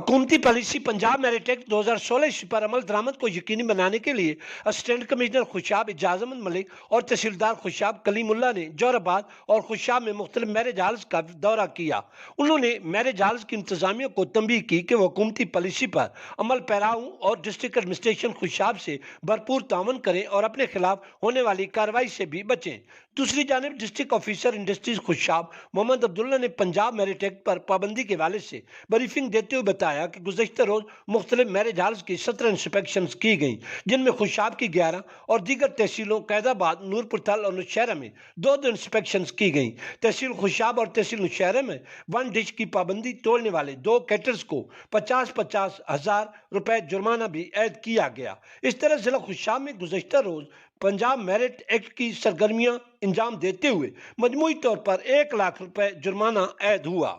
हुकूमती policy Punjab merit act 2016 ईस्वी पर अमल दरामद को यकीनी बनाने के लिए असिस्टेंट कमिश्नर खुशाब इजाजमंद मलिक और तहसीलदार खुशाब कलीमुल्ला ने जोराबाद और खुशाब में मुख्तलिफ मैरिज हाल्स का दौरा किया। उन्होंने मैरिज हाल्स की इंतजामिया को तंबीह की कि वो हुकूमती पॉलिसी पर अमल पैराओं और डिस्ट्रिक्ट एडमिनिस्ट्रेशन खुशाब से भरपूर तावन करें और अपने खिलाफ होने वाली कार्रवाई से भी बचें। दूसरी जानब district officer industries Khushab Mohammad Abdullah ने पंजाब मेरिट एक्ट पर पाबंदी के हवाले से ब्रीफिंग देते हुए बताया कि गुज़श्ता रोज मुख्तलिफ मैरिज हाल्स की 17 इंस्पेक्शन की गई, जिनमें खुशाब की 11 और दीगर तहसीलों कैदाबाद, नूरपुर तल और नौशहरा में दो दो इंस्पेक्शन की गई। तहसील खुशाब और तहसील नौशहरा में वन डिश की पाबंदी तोड़ने वाले दो कैटर्स को 50-50 हजार रुपए जुर्माना भी ऐद किया गया। इस तरह जिला खुशाब में गुज़श्ता रोज पंजाब मेरिट एक्ट की सरगर्मियां अंजाम देते हुए मजमूई तौर पर 1 लाख रुपए जुर्माना ऐद हुआ।